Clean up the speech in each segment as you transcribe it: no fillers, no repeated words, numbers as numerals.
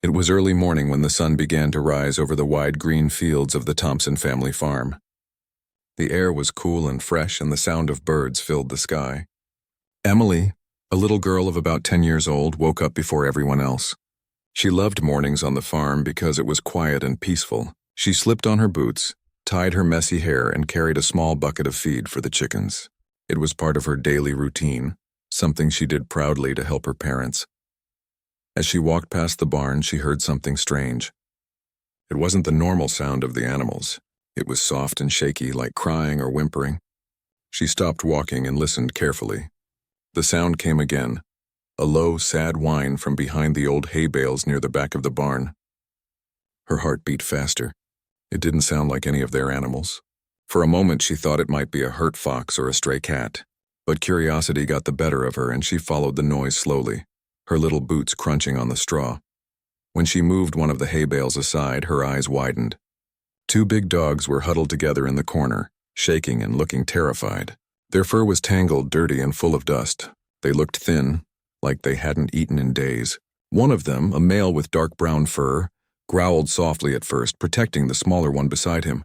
It was early morning when the sun began to rise over the wide green fields of the Thompson family farm. The air was cool and fresh, and the sound of birds filled the sky. Emily, a little girl of about 10 years old, woke up before everyone else. She loved mornings on the farm because it was quiet and peaceful. She slipped on her boots, tied her messy hair, and carried a small bucket of feed for the chickens. It was part of her daily routine, something she did proudly to help her parents. As she walked past the barn, she heard something strange. It wasn't the normal sound of the animals. It was soft and shaky, like crying or whimpering. She stopped walking and listened carefully. The sound came again, a low, sad whine from behind the old hay bales near the back of the barn. Her heart beat faster. It didn't sound like any of their animals. For a moment she thought it might be a hurt fox or a stray cat, but curiosity got the better of her and she followed the noise slowly, her little boots crunching on the straw. When she moved one of the hay bales aside, her eyes widened. Two big dogs were huddled together in the corner, shaking and looking terrified. Their fur was tangled, dirty, and full of dust. They looked thin, like they hadn't eaten in days. One of them, a male with dark brown fur, growled softly at first, protecting the smaller one beside him.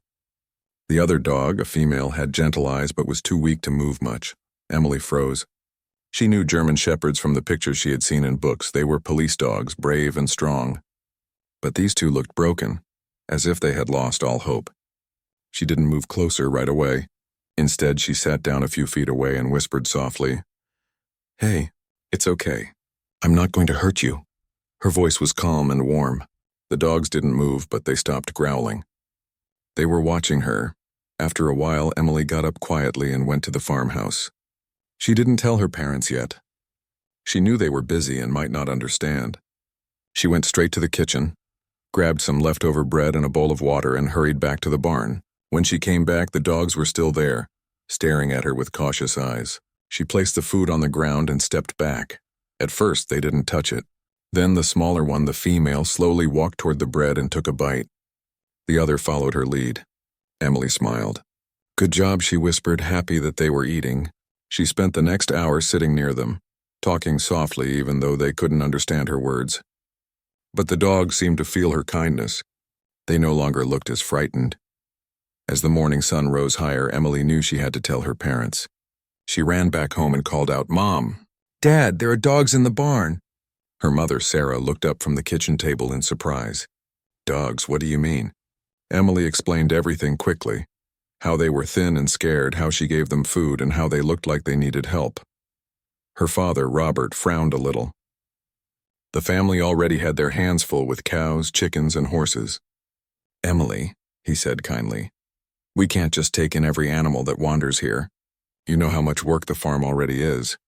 The other dog, a female, had gentle eyes but was too weak to move much. Emily froze. She knew German shepherds from the pictures she had seen in books. They were police dogs, brave and strong. But these two looked broken, as if they had lost all hope. She didn't move closer right away. Instead, she sat down a few feet away and whispered softly, "Hey, it's okay. I'm not going to hurt you." Her voice was calm and warm. The dogs didn't move, but they stopped growling. They were watching her. After a while, Emily got up quietly and went to the farmhouse. She didn't tell her parents yet. She knew they were busy and might not understand. She went straight to the kitchen, grabbed some leftover bread and a bowl of water, and hurried back to the barn. When she came back, the dogs were still there, staring at her with cautious eyes. She placed the food on the ground and stepped back. At first, they didn't touch it. Then the smaller one, the female, slowly walked toward the bread and took a bite. The other followed her lead. Emily smiled. "Good job," she whispered, happy that they were eating. She spent the next hour sitting near them, talking softly even though they couldn't understand her words. But the dogs seemed to feel her kindness. They no longer looked as frightened. As the morning sun rose higher, Emily knew she had to tell her parents. She ran back home and called out, "Mom! Dad, there are dogs in the barn!" Her mother, Sarah, looked up from the kitchen table in surprise. "Dogs, what do you mean?" Emily explained everything quickly. How they were thin and scared, how she gave them food, and how they looked like they needed help. Her father, Robert, frowned a little. The family already had their hands full with cows, chickens, and horses. "Emily," he said kindly, "we can't just take in every animal that wanders here. You know how much work the farm already is.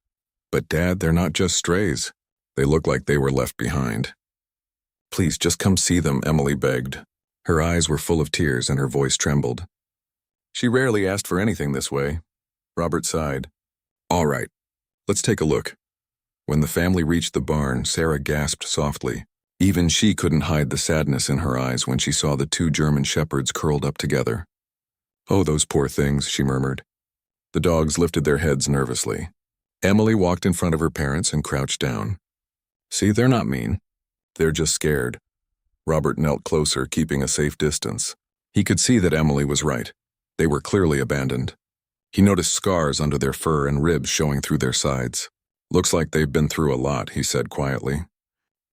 But Dad, they're not just strays. They look like they were left behind." "Please, just come see them," Emily begged. Her eyes were full of tears and her voice trembled. She rarely asked for anything this way. Robert sighed. "All right, let's take a look." When the family reached the barn, Sarah gasped softly. Even she couldn't hide the sadness in her eyes when she saw the two German shepherds curled up together. "Oh, those poor things," she murmured. The dogs lifted their heads nervously. Emily walked in front of her parents and crouched down. "See, they're not mean. They're just scared." Robert knelt closer, keeping a safe distance. He could see that Emily was right. They were clearly abandoned. He noticed scars under their fur and ribs showing through their sides. "Looks like they've been through a lot," he said quietly.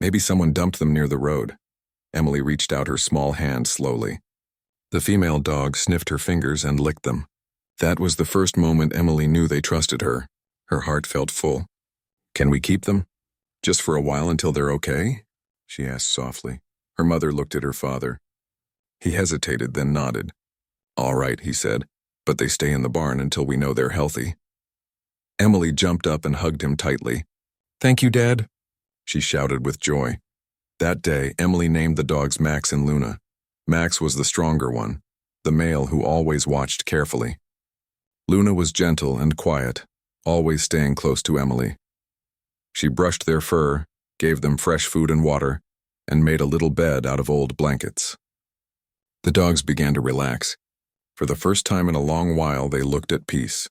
"Maybe someone dumped them near the road." Emily reached out her small hand slowly. The female dog sniffed her fingers and licked them. That was the first moment Emily knew they trusted her. Her heart felt full. "Can we keep them? Just for a while until they're okay?" she asked softly. Her mother looked at her father. He hesitated, then nodded. "All right," he said, "but they stay in the barn until we know they're healthy." Emily jumped up and hugged him tightly. "Thank you, Dad," she shouted with joy. That day, Emily named the dogs Max and Luna. Max was the stronger one, the male who always watched carefully. Luna was gentle and quiet, always staying close to Emily. She brushed their fur, gave them fresh food and water, and made a little bed out of old blankets. The dogs began to relax. For the first time in a long while, they looked at peace.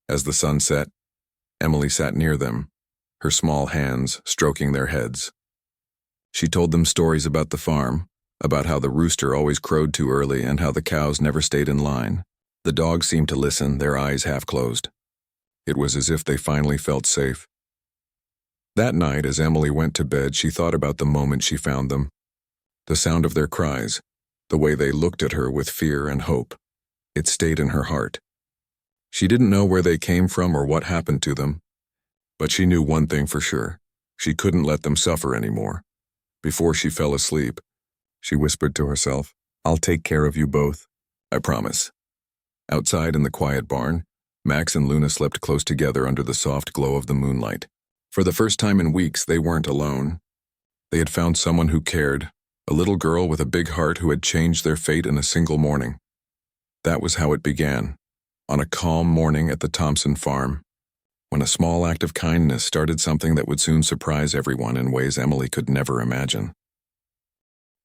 As the sun set, Emily sat near them, her small hands stroking their heads. She told them stories about the farm, about how the rooster always crowed too early and how the cows never stayed in line. The dogs seemed to listen, their eyes half closed. It was as if they finally felt safe. That night, as Emily went to bed, she thought about the moment she found them. The sound of their cries, the way they looked at her with fear and hope. It stayed in her heart. She didn't know where they came from or what happened to them, but she knew one thing for sure. She couldn't let them suffer anymore. Before she fell asleep, she whispered to herself, "I'll take care of you both. I promise." Outside in the quiet barn, Max and Luna slept close together under the soft glow of the moonlight. For the first time in weeks, they weren't alone. They had found someone who cared, a little girl with a big heart who had changed their fate in a single morning. That was how it began, on a calm morning at the Thompson farm, when a small act of kindness started something that would soon surprise everyone in ways Emily could never imagine.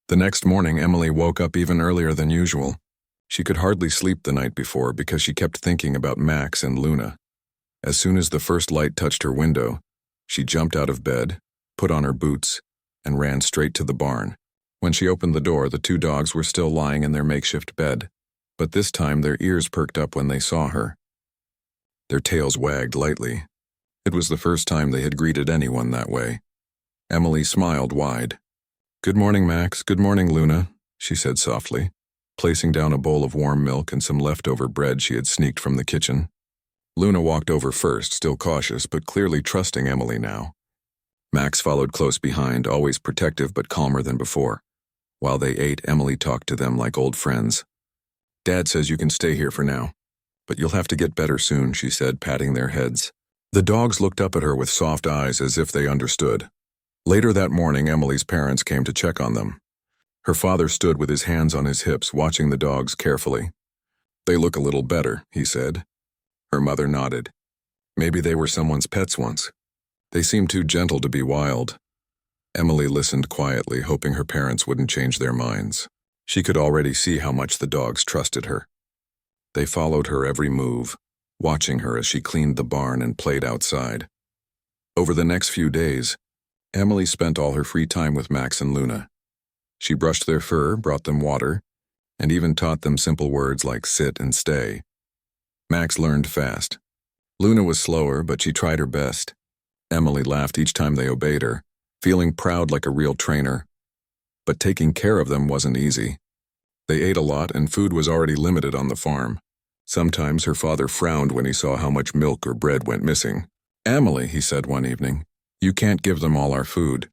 The next morning, Emily woke up even earlier than usual. She could hardly sleep the night before because she kept thinking about Max and Luna. As soon as the first light touched her window, she jumped out of bed, put on her boots, and ran straight to the barn. When she opened the door, the two dogs were still lying in their makeshift bed, but this time their ears perked up when they saw her. Their tails wagged lightly. It was the first time they had greeted anyone that way. Emily smiled wide. "Good morning, Max. Good morning, Luna," she said softly, placing down a bowl of warm milk and some leftover bread she had sneaked from the kitchen. Luna walked over first, still cautious, but clearly trusting Emily now. Max followed close behind, always protective but calmer than before. While they ate, Emily talked to them like old friends. "Dad says you can stay here for now, but you'll have to get better soon," she said, patting their heads. The dogs looked up at her with soft eyes as if they understood. Later that morning, Emily's parents came to check on them. Her father stood with his hands on his hips, watching the dogs carefully. "They look a little better," he said. Her mother nodded. "Maybe they were someone's pets once. They seem too gentle to be wild." Emily listened quietly, hoping her parents wouldn't change their minds. She could already see how much the dogs trusted her. They followed her every move, watching her as she cleaned the barn and played outside. Over the next few days, Emily spent all her free time with Max and Luna. She brushed their fur, brought them water, and even taught them simple words like sit and stay. Max learned fast. Luna was slower, but she tried her best. Emily laughed each time they obeyed her, feeling proud like a real trainer. But taking care of them wasn't easy. They ate a lot, and food was already limited on the farm. Sometimes her father frowned when he saw how much milk or bread went missing. "Emily," he said one evening, "you can't give them all our food.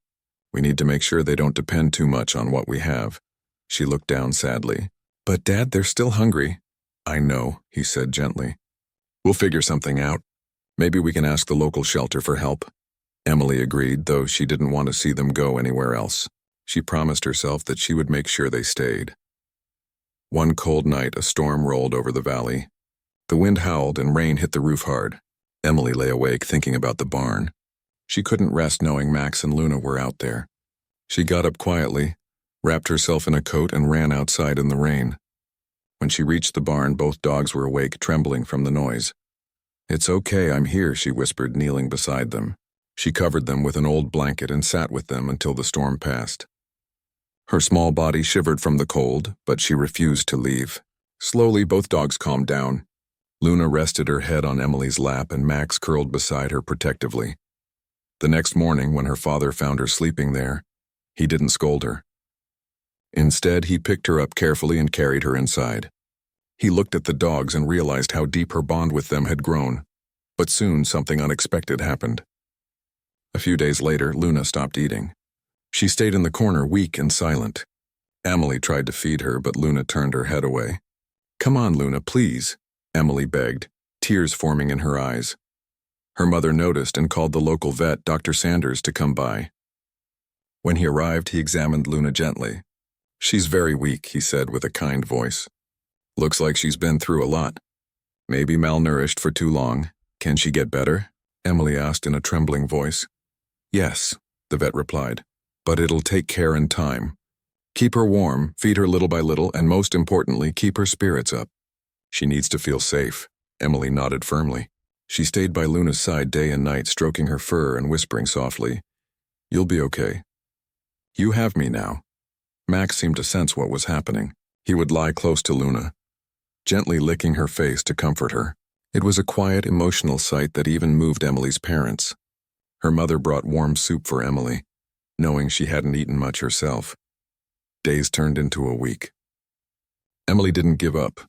We need to make sure they don't depend too much on what we have." She looked down sadly. "But Dad, they're still hungry." "I know," he said gently. "We'll figure something out. Maybe we can ask the local shelter for help." Emily agreed, though she didn't want to see them go anywhere else. She promised herself that she would make sure they stayed. One cold night, a storm rolled over the valley. The wind howled and rain hit the roof hard. Emily lay awake thinking about the barn. She couldn't rest knowing Max and Luna were out there. She got up quietly, wrapped herself in a coat, and ran outside in the rain. When she reached the barn, both dogs were awake, trembling from the noise. "It's okay, I'm here," she whispered, kneeling beside them. She covered them with an old blanket and sat with them until the storm passed. Her small body shivered from the cold, but she refused to leave. Slowly, both dogs calmed down. Luna rested her head on Emily's lap, and Max curled beside her protectively. The next morning, when her father found her sleeping there, he didn't scold her. Instead, he picked her up carefully and carried her inside. He looked at the dogs and realized how deep her bond with them had grown. But soon, something unexpected happened. A few days later, Luna stopped eating. She stayed in the corner, weak and silent. Emily tried to feed her, but Luna turned her head away. "Come on, Luna, please," Emily begged, tears forming in her eyes. Her mother noticed and called the local vet, Dr. Sanders, to come by. When he arrived, he examined Luna gently. "She's very weak," he said with a kind voice. "Looks like she's been through a lot. Maybe malnourished for too long. Can she get better?" Emily asked in a trembling voice. "Yes," the vet replied, "but it'll take care and time. Keep her warm, feed her little by little, and most importantly, keep her spirits up. She needs to feel safe." Emily nodded firmly. She stayed by Luna's side day and night, stroking her fur and whispering softly, "You'll be okay." You have me now. Max seemed to sense what was happening. He would lie close to Luna, gently licking her face to comfort her. It was a quiet, emotional sight that even moved Emily's parents. Her mother brought warm soup for Emily, knowing she hadn't eaten much herself. Days turned into a week. Emily didn't give up.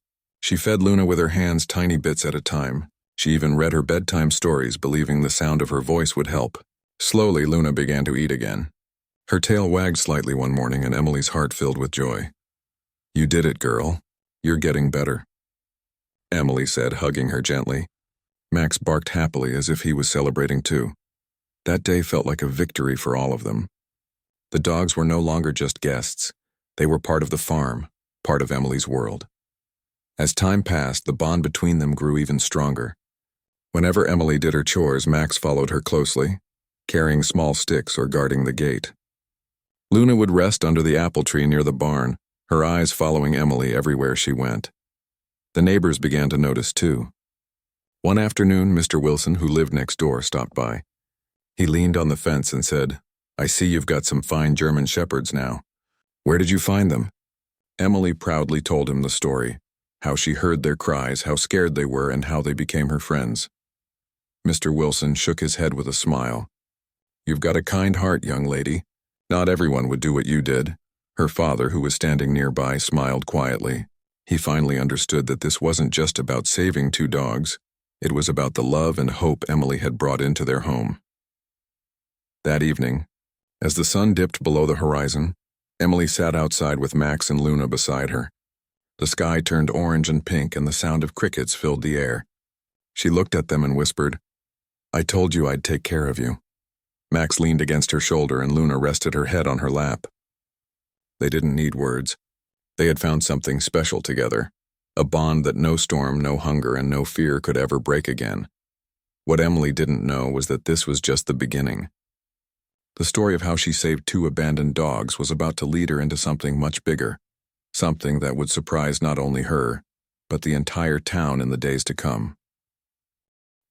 She fed Luna with her hands tiny bits at a time. She even read her bedtime stories, believing the sound of her voice would help. Slowly, Luna began to eat again. Her tail wagged slightly one morning, and Emily's heart filled with joy. "You did it, girl. You're getting better," Emily said, hugging her gently. Max barked happily as if he was celebrating too. That day felt like a victory for all of them. The dogs were no longer just guests. They were part of the farm, part of Emily's world. As time passed, the bond between them grew even stronger. Whenever Emily did her chores, Max followed her closely, carrying small sticks or guarding the gate. Luna would rest under the apple tree near the barn, her eyes following Emily everywhere she went. The neighbors began to notice too. One afternoon, Mr. Wilson, who lived next door, stopped by. He leaned on the fence and said, "I see you've got some fine German shepherds now. Where did you find them?" Emily proudly told him the story, how she heard their cries, how scared they were, and how they became her friends. Mr. Wilson shook his head with a smile. "You've got a kind heart, young lady. Not everyone would do what you did." Her father, who was standing nearby, smiled quietly. He finally understood that this wasn't just about saving two dogs. It was about the love and hope Emily had brought into their home. That evening, as the sun dipped below the horizon, Emily sat outside with Max and Luna beside her. The sky turned orange and pink, and the sound of crickets filled the air. She looked at them and whispered, "I told you I'd take care of you." Max leaned against her shoulder and Luna rested her head on her lap. They didn't need words. They had found something special together, a bond that no storm, no hunger, and no fear could ever break again. What Emily didn't know was that this was just the beginning. The story of how she saved two abandoned dogs was about to lead her into something much bigger, something that would surprise not only her, but the entire town in the days to come.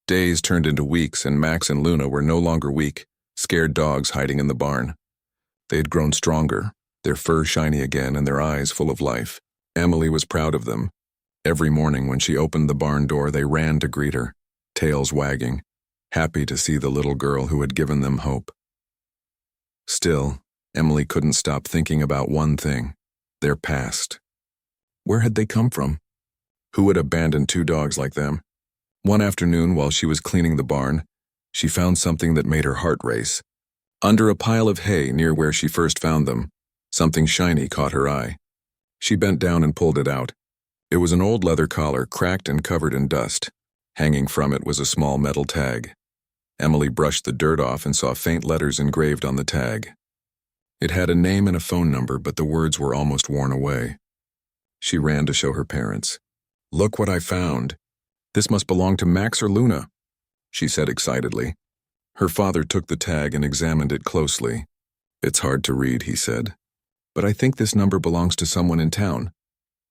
Days turned into weeks, and Max and Luna were no longer weak, scared dogs hiding in the barn. They had grown stronger, their fur shiny again and their eyes full of life. Emily was proud of them. Every morning when she opened the barn door, they ran to greet her, tails wagging, happy to see the little girl who had given them hope. Still, Emily couldn't stop thinking about one thing: their past. Where had they come from? Who had abandoned two dogs like them? One afternoon, while she was cleaning the barn, she found something that made her heart race. Under a pile of hay near where she first found them, something shiny caught her eye. She bent down and pulled it out. It was an old leather collar, cracked and covered in dust. Hanging from it was a small metal tag. Emily brushed the dirt off and saw faint letters engraved on the tag. It had a name and a phone number, but the words were almost worn away. She ran to show her parents. "Look what I found. This must belong to Max or Luna," she said excitedly. Her father took the tag and examined it closely. "It's hard to read," he said, "but I think this number belongs to someone in town."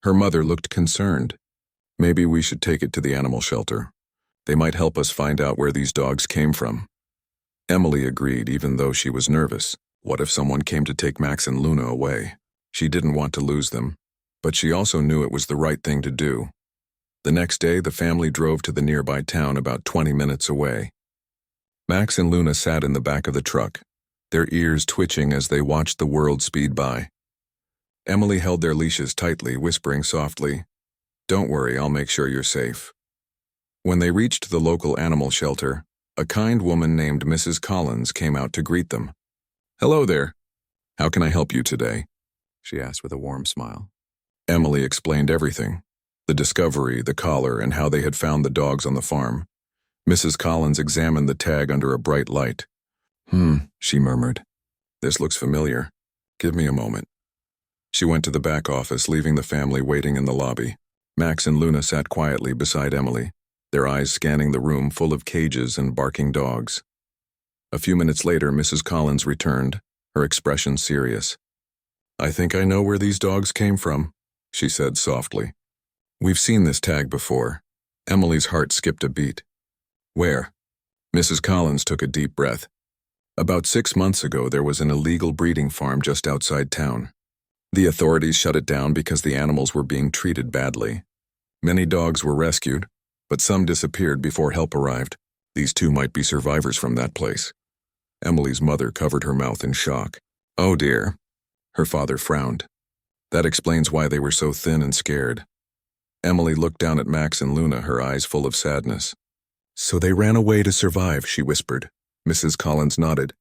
Her mother looked concerned. "Maybe we should take it to the animal shelter. They might help us find out where these dogs came from." Emily agreed, even though she was nervous. What if someone came to take Max and Luna away? She didn't want to lose them, but she also knew it was the right thing to do. The next day, the family drove to the nearby town about 20 minutes away. Max and Luna sat in the back of the truck, their ears twitching as they watched the world speed by. Emily held their leashes tightly, whispering softly, "Don't worry, I'll make sure you're safe." When they reached the local animal shelter, a kind woman named Mrs. Collins came out to greet them. "Hello there. How can I help you today?" she asked with a warm smile. Emily explained everything: the discovery, the collar, and how they had found the dogs on the farm. Mrs. Collins examined the tag under a bright light. She murmured. "This looks familiar. Give me a moment." She went to the back office, leaving the family waiting in the lobby. Max and Luna sat quietly beside Emily, their eyes scanning the room full of cages and barking dogs. A few minutes later, Mrs. Collins returned, her expression serious. "I think I know where these dogs came from," she said softly. "We've seen this tag before." Emily's heart skipped a beat. "Where?" Mrs. Collins took a deep breath. About 6 months ago, there was an illegal breeding farm just outside town. The authorities shut it down because the animals were being treated badly. Many dogs were rescued, but some disappeared before help arrived. These two might be survivors from that place. Emily's mother covered her mouth in shock. Oh dear. Her father frowned. That explains why they were so thin and scared. Emily looked down at Max and Luna, her eyes full of sadness. So they ran away to survive, she whispered. Mrs. Collins nodded.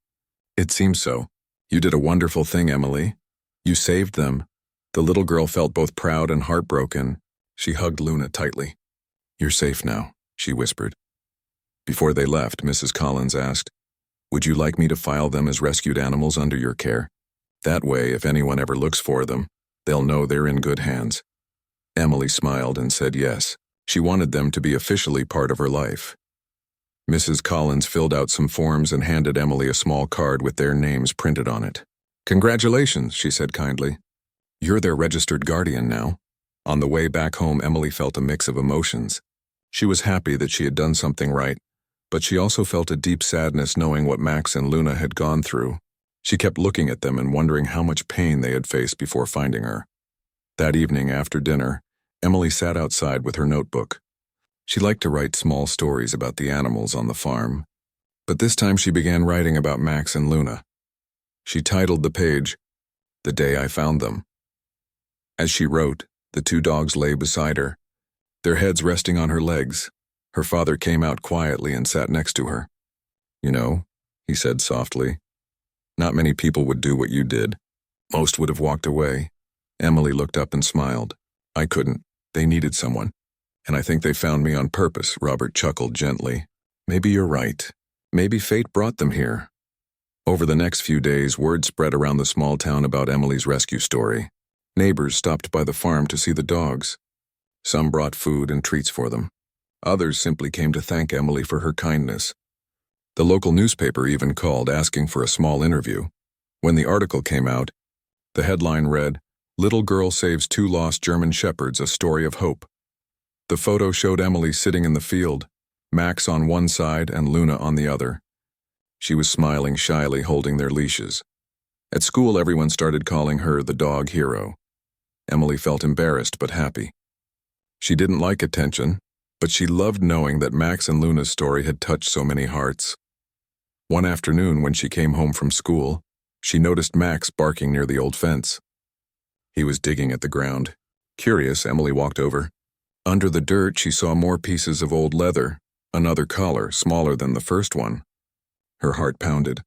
It seems so. You did a wonderful thing, Emily. You saved them. The little girl felt both proud and heartbroken. She hugged Luna tightly. You're safe now, she whispered. Before they left, Mrs. Collins asked, would you like me to file them as rescued animals under your care? That way, if anyone ever looks for them, they'll know they're in good hands. Emily smiled and said yes. She wanted them to be officially part of her life. Mrs. Collins filled out some forms and handed Emily a small card with their names printed on it. Congratulations, she said kindly. You're their registered guardian now. On the way back home, Emily felt a mix of emotions. She was happy that she had done something right, but she also felt a deep sadness knowing what Max and Luna had gone through. She kept looking at them and wondering how much pain they had faced before finding her. That evening after dinner, Emily sat outside with her notebook. She liked to write small stories about the animals on the farm, but this time she began writing about Max and Luna. She titled the page, The Day I Found Them. As she wrote, the two dogs lay beside her, their heads resting on her legs. Her father came out quietly and sat next to her. You know, he said softly, not many people would do what you did. Most would have walked away. Emily looked up and smiled. I couldn't. They needed someone. And I think they found me on purpose, Robert chuckled gently. Maybe you're right. Maybe fate brought them here. Over the next few days, word spread around the small town about Emily's rescue story. Neighbors stopped by the farm to see the dogs. Some brought food and treats for them. Others simply came to thank Emily for her kindness. The local newspaper even called, asking for a small interview. When the article came out, the headline read, Little Girl Saves Two Lost German Shepherds, a Story of Hope. The photo showed Emily sitting in the field, Max on one side and Luna on the other. She was smiling shyly, holding their leashes. At school, everyone started calling her the dog hero. Emily felt embarrassed but happy. She didn't like attention, but she loved knowing that Max and Luna's story had touched so many hearts. One afternoon, when she came home from school, she noticed Max barking near the old fence. He was digging at the ground. Curious, Emily walked over. Under the dirt, she saw more pieces of old leather, another collar, smaller than the first one. Her heart pounded.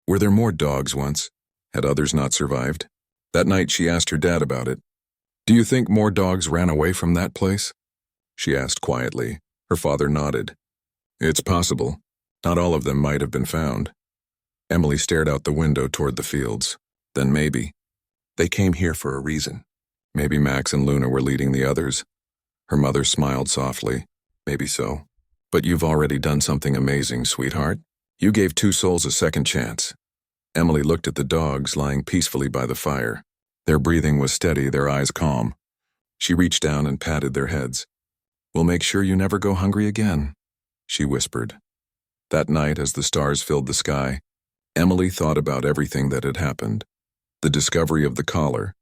Were there more dogs once? Had others not survived? That night, she asked her dad about it. Do you think more dogs ran away from that place? She asked quietly. Her father nodded. It's possible. Not all of them might have been found. Emily stared out the window toward the fields. Then maybe. They came here for a reason. Maybe Max and Luna were leading the others. Her mother smiled softly. Maybe so. But you've already done something amazing, sweetheart. You gave two souls a second chance. Emily looked at the dogs lying peacefully by the fire. Their breathing was steady, their eyes calm. She reached down and patted their heads. We'll make sure you never go hungry again, she whispered. That night, as the stars filled the sky, Emily thought about everything that had happened. The discovery of the collar,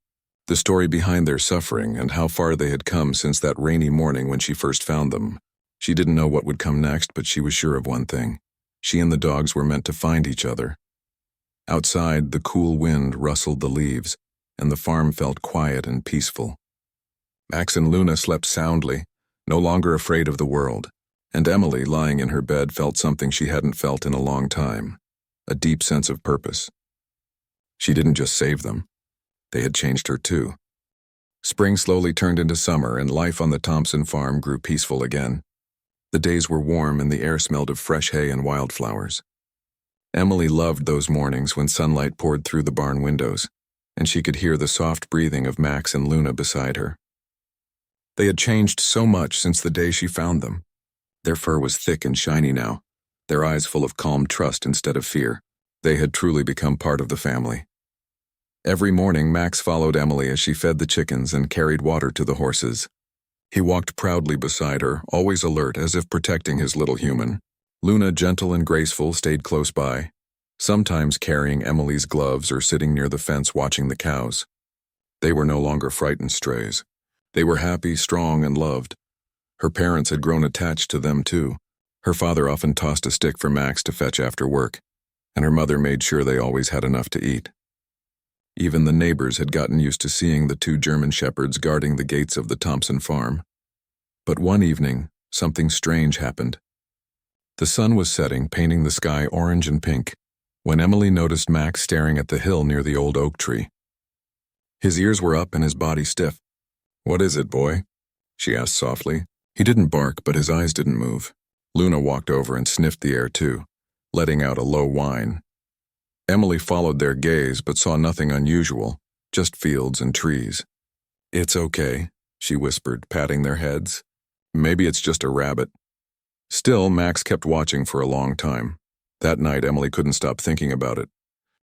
the story behind their suffering, and how far they had come since that rainy morning when she first found them. She didn't know what would come next, but she was sure of one thing. She and the dogs were meant to find each other. Outside, the cool wind rustled the leaves, and the farm felt quiet and peaceful. Max and Luna slept soundly, no longer afraid of the world, and Emily, lying in her bed, felt something she hadn't felt in a long time, a deep sense of purpose. She didn't just save them. They had changed her too. Spring slowly turned into summer, and life on the Thompson farm grew peaceful again. The days were warm, and the air smelled of fresh hay and wildflowers. Emily loved those mornings when sunlight poured through the barn windows, and she could hear the soft breathing of Max and Luna beside her. They had changed so much since the day she found them. Their fur was thick and shiny now, their eyes full of calm trust instead of fear. They had truly become part of the family. Every morning, Max followed Emily as she fed the chickens and carried water to the horses. He walked proudly beside her, always alert, as if protecting his little human. Luna, gentle and graceful, stayed close by. sometimes carrying Emily's gloves or sitting near the fence watching the cows. They were no longer frightened strays. They were happy, strong, and loved. Her parents had grown attached to them too. Her father often tossed a stick for Max to fetch after work, and her mother made sure they always had enough to eat. Even the neighbors had gotten used to seeing the two German shepherds guarding the gates of the Thompson farm. But one evening, something strange happened. The sun was setting, painting the sky orange and pink, when Emily noticed Max staring at the hill near the old oak tree. His ears were up and his body stiff. "What is it, boy?" she asked softly. He didn't bark, but his eyes didn't move. Luna walked over and sniffed the air too, letting out a low whine. Emily followed their gaze but saw nothing unusual, just fields and trees. "It's okay," she whispered, patting their heads. "Maybe it's just a rabbit." Still, Max kept watching for a long time. That night, Emily couldn't stop thinking about it.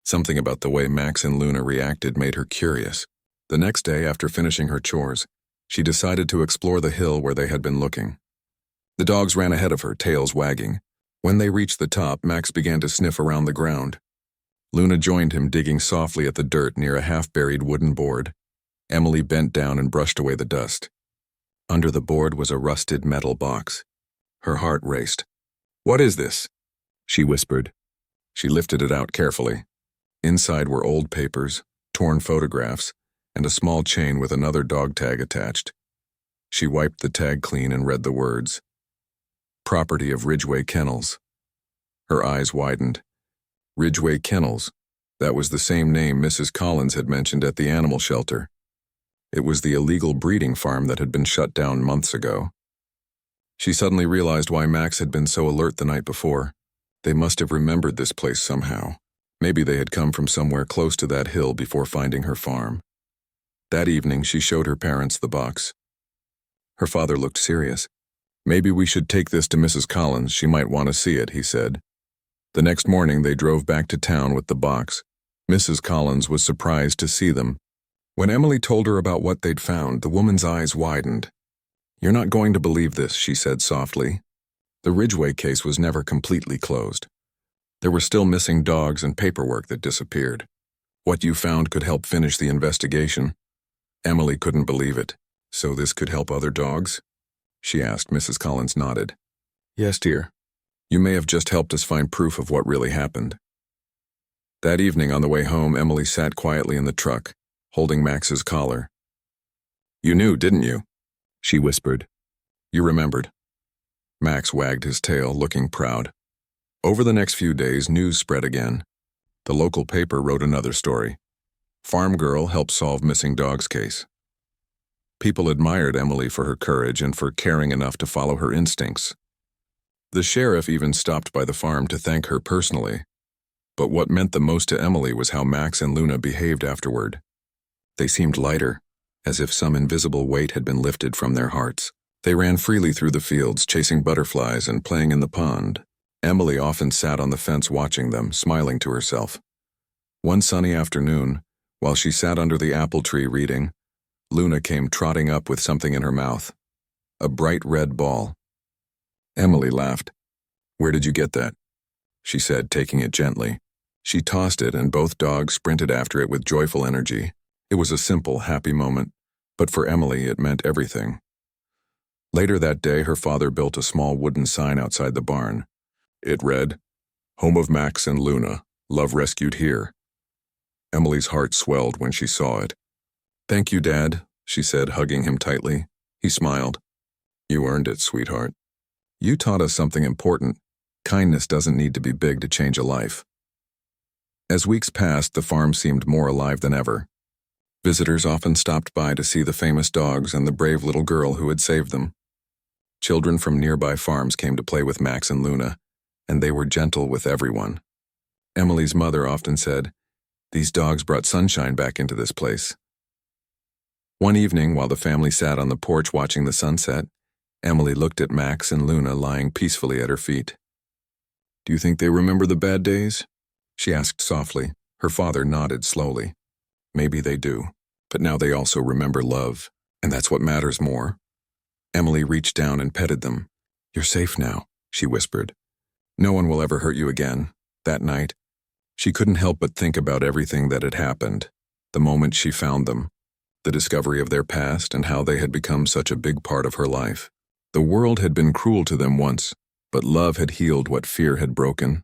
Something about the way Max and Luna reacted made her curious. The next day, after finishing her chores, she decided to explore the hill where they had been looking. The dogs ran ahead of her, tails wagging. When they reached the top, Max began to sniff around the ground. Luna joined him, digging softly at the dirt near a half-buried wooden board. Emily bent down and brushed away the dust. Under the board was a rusted metal box. Her heart raced. "What is this?" she whispered. She lifted it out carefully. Inside were old papers, torn photographs, and a small chain with another dog tag attached. She wiped the tag clean and read the words. "Property of Ridgeway Kennels." Her eyes widened. Ridgeway Kennels. That was the same name Mrs. Collins had mentioned at the animal shelter. It was the illegal breeding farm that had been shut down months ago. She suddenly realized why Max had been so alert the night before. They must have remembered this place somehow. Maybe they had come from somewhere close to that hill before finding her farm. That evening, she showed her parents the box. Her father looked serious. "Maybe we should take this to Mrs. Collins. She might want to see it," he said. The next morning, they drove back to town with the box. Mrs. Collins was surprised to see them. When Emily told her about what they'd found, the woman's eyes widened. "You're not going to believe this," she said softly. The Ridgeway case was never completely closed. There were still missing dogs and paperwork that disappeared. What you found could help finish the investigation. Emily couldn't believe it. "So this could help other dogs?" she asked. Mrs. Collins nodded. "Yes, dear. You may have just helped us find proof of what really happened." That evening on the way home, Emily sat quietly in the truck, holding Max's collar. "You knew, didn't you?" she whispered. "You remembered." Max wagged his tail, looking proud. Over the next few days, news spread again. The local paper wrote another story. "Farm girl helps solve missing dogs case." People admired Emily for her courage and for caring enough to follow her instincts. The sheriff even stopped by the farm to thank her personally. But what meant the most to Emily was how Max and Luna behaved afterward. They seemed lighter, as if some invisible weight had been lifted from their hearts. They ran freely through the fields, chasing butterflies and playing in the pond. Emily often sat on the fence watching them, smiling to herself. One sunny afternoon, while she sat under the apple tree reading, Luna came trotting up with something in her mouth. A bright red ball. Emily laughed. "Where did you get that?" she said, taking it gently. She tossed it, and both dogs sprinted after it with joyful energy. It was a simple, happy moment, but for Emily it meant everything. Later that day, her father built a small wooden sign outside the barn. It read, "Home of Max and Luna, love rescued here." Emily's heart swelled when she saw it. "Thank you, Dad," she said, hugging him tightly. He smiled. "You earned it, sweetheart. You taught us something important. Kindness doesn't need to be big to change a life." As weeks passed, the farm seemed more alive than ever. Visitors often stopped by to see the famous dogs and the brave little girl who had saved them. Children from nearby farms came to play with Max and Luna, and they were gentle with everyone. Emily's mother often said, "These dogs brought sunshine back into this place." One evening, while the family sat on the porch watching the sunset, Emily looked at Max and Luna lying peacefully at her feet. "Do you think they remember the bad days?" she asked softly. Her father nodded slowly. "Maybe they do, but now they also remember love, and that's what matters more." Emily reached down and petted them. "You're safe now," she whispered. "No one will ever hurt you again." That night, She couldn't help but think about everything that had happened, the moment she found them, the discovery of their past and how they had become such a big part of her life. The world had been cruel to them once, but love had healed what fear had broken.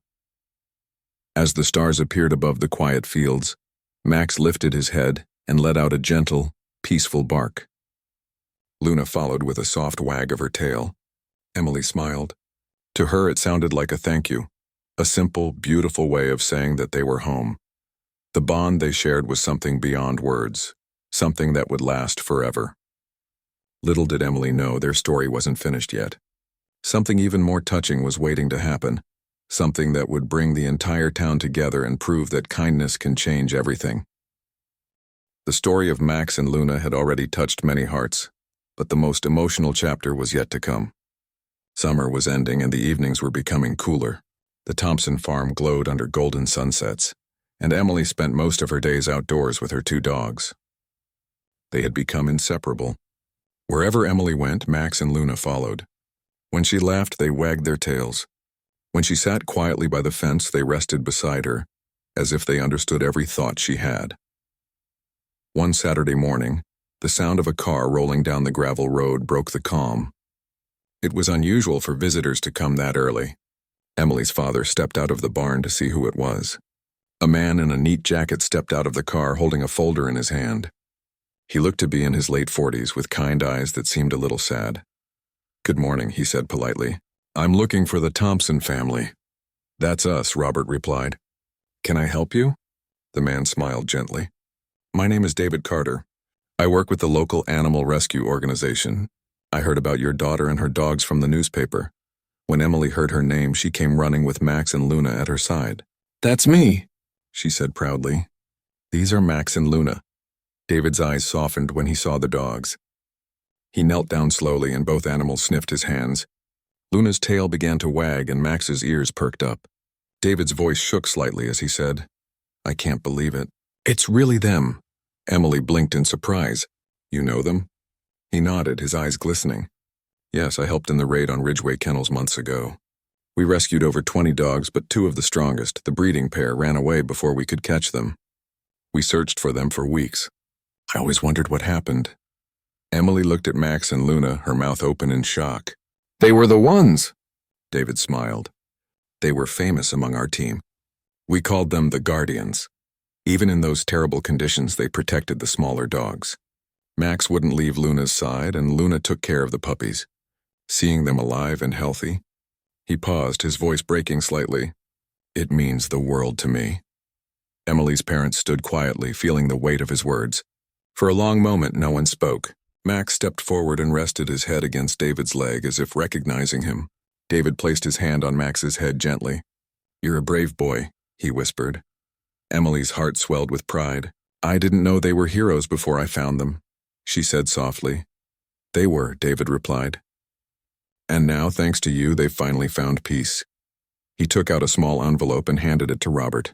As the stars appeared above the quiet fields, Max lifted his head and let out a gentle, peaceful bark. Luna followed with a soft wag of her tail. Emily smiled. To her it sounded like a thank you, a simple, beautiful way of saying that they were home. The bond they shared was something beyond words, something that would last forever. Little did Emily know their story wasn't finished yet. Something even more touching was waiting to happen, something that would bring the entire town together and prove that kindness can change everything. The story of Max and Luna had already touched many hearts, but the most emotional chapter was yet to come. Summer was ending and the evenings were becoming cooler. The Thompson farm glowed under golden sunsets, and Emily spent most of her days outdoors with her 2 dogs. They had become inseparable. Wherever Emily went, Max and Luna followed. When she laughed, they wagged their tails. When she sat quietly by the fence, they rested beside her, as if they understood every thought she had. One Saturday morning, the sound of a car rolling down the gravel road broke the calm. It was unusual for visitors to come that early. Emily's father stepped out of the barn to see who it was. A man in a neat jacket stepped out of the car holding a folder in his hand. He looked to be in his late 40s with kind eyes that seemed a little sad. "Good morning," he said politely. "I'm looking for the Thompson family." "That's us," Robert replied. "Can I help you?" The man smiled gently. "My name is David Carter. I work with the local animal rescue organization. I heard about your daughter and her dogs from the newspaper." When Emily heard her name, she came running with Max and Luna at her side. "That's me," she said proudly. "These are Max and Luna." David's eyes softened when he saw the dogs. He knelt down slowly and both animals sniffed his hands. Luna's tail began to wag and Max's ears perked up. David's voice shook slightly as he said, "I can't believe it. It's really them." Emily blinked in surprise. "You know them?" He nodded, his eyes glistening. "Yes, I helped in the raid on Ridgeway Kennels months ago. We rescued over 20 dogs, but 2 of the strongest, the breeding pair, ran away before we could catch them. We searched for them for weeks. I always wondered what happened." Emily looked at Max and Luna, her mouth open in shock. "They were the ones!" David smiled. "They were famous among our team. We called them the Guardians. Even in those terrible conditions, they protected the smaller dogs. Max wouldn't leave Luna's side, and Luna took care of the puppies. Seeing them alive and healthy." He paused, his voice breaking slightly. "It means the world to me." Emily's parents stood quietly, feeling the weight of his words. For a long moment, no one spoke. Max stepped forward and rested his head against David's leg as if recognizing him. David placed his hand on Max's head gently. "You're a brave boy," he whispered. Emily's heart swelled with pride. "I didn't know they were heroes before I found them," she said softly. "They were," David replied. "And now, thanks to you, they've finally found peace." He took out a small envelope and handed it to Robert.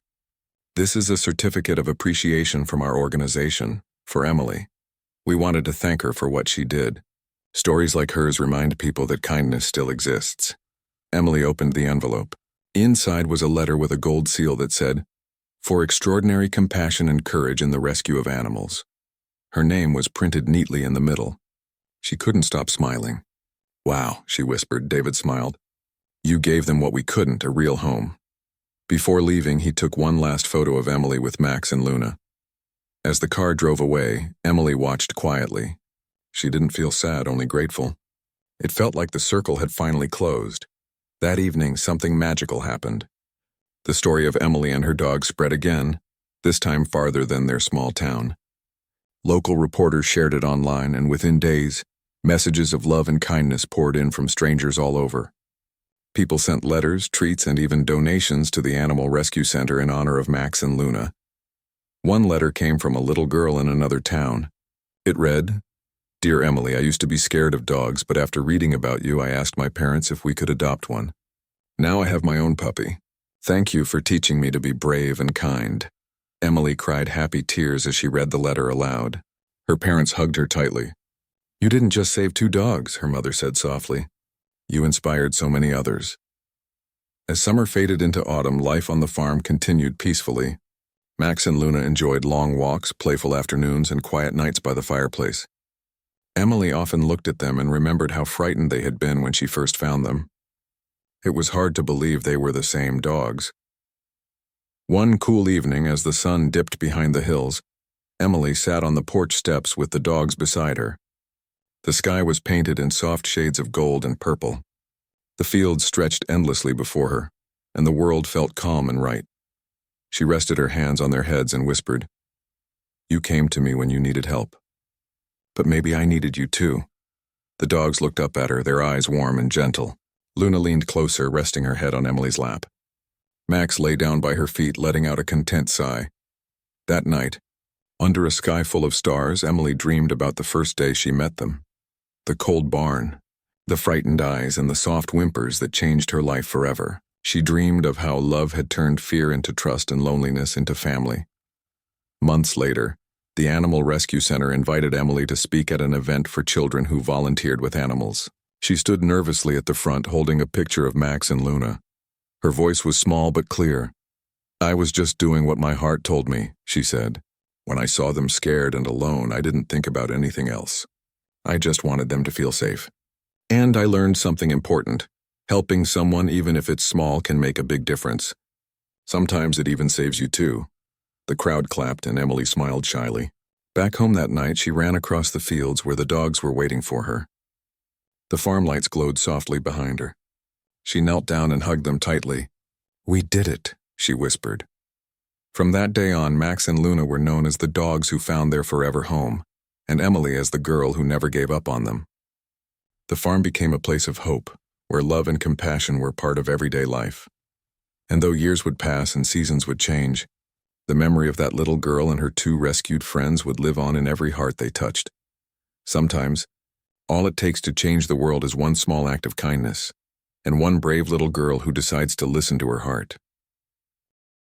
"This is a certificate of appreciation from our organization, for Emily. We wanted to thank her for what she did. Stories like hers remind people that kindness still exists." Emily opened the envelope. Inside was a letter with a gold seal that said, "For extraordinary compassion and courage in the rescue of animals." Her name was printed neatly in the middle. She couldn't stop smiling. "Wow," she whispered. David smiled. "You gave them what we couldn't, a real home." Before leaving, he took one last photo of Emily with Max and Luna. As the car drove away, Emily watched quietly. She didn't feel sad, only grateful. It felt like the circle had finally closed. That evening, something magical happened. The story of Emily and her dog spread again, this time farther than their small town. Local reporters shared it online, and within days, messages of love and kindness poured in from strangers all over. People sent letters, treats, and even donations to the Animal Rescue Center in honor of Max and Luna. One letter came from a little girl in another town. It read, "Dear Emily, I used to be scared of dogs, but after reading about you, I asked my parents if we could adopt one. Now I have my own puppy. Thank you for teaching me to be brave and kind." Emily cried happy tears as she read the letter aloud. Her parents hugged her tightly. "You didn't just save 2 dogs," her mother said softly. "You inspired so many others." As summer faded into autumn, life on the farm continued peacefully. Max and Luna enjoyed long walks, playful afternoons, and quiet nights by the fireplace. Emily often looked at them and remembered how frightened they had been when she first found them. It was hard to believe they were the same dogs. One cool evening, as the sun dipped behind the hills, Emily sat on the porch steps with the dogs beside her. The sky was painted in soft shades of gold and purple. The fields stretched endlessly before her, and the world felt calm and right. She rested her hands on their heads and whispered, "You came to me when you needed help. But maybe I needed you too." The dogs looked up at her, their eyes warm and gentle. Luna leaned closer, resting her head on Emily's lap. Max lay down by her feet, letting out a content sigh. That night, under a sky full of stars, Emily dreamed about the first day she met them. The cold barn, the frightened eyes, and the soft whimpers that changed her life forever. She dreamed of how love had turned fear into trust and loneliness into family. Months later, the Animal Rescue Center invited Emily to speak at an event for children who volunteered with animals. She stood nervously at the front, holding a picture of Max and Luna. Her voice was small but clear. "I was just doing what my heart told me," she said. "When I saw them scared and alone, I didn't think about anything else. I just wanted them to feel safe. And I learned something important. Helping someone, even if it's small, can make a big difference. Sometimes it even saves you too." The crowd clapped and Emily smiled shyly. Back home that night, she ran across the fields where the dogs were waiting for her. The farm lights glowed softly behind her. She knelt down and hugged them tightly. "We did it," she whispered. From that day on, Max and Luna were known as the dogs who found their forever home, and Emily as the girl who never gave up on them. The farm became a place of hope, where love and compassion were part of everyday life. And though years would pass and seasons would change, the memory of that little girl and her two rescued friends would live on in every heart they touched. Sometimes, all it takes to change the world is one small act of kindness, and one brave little girl who decides to listen to her heart.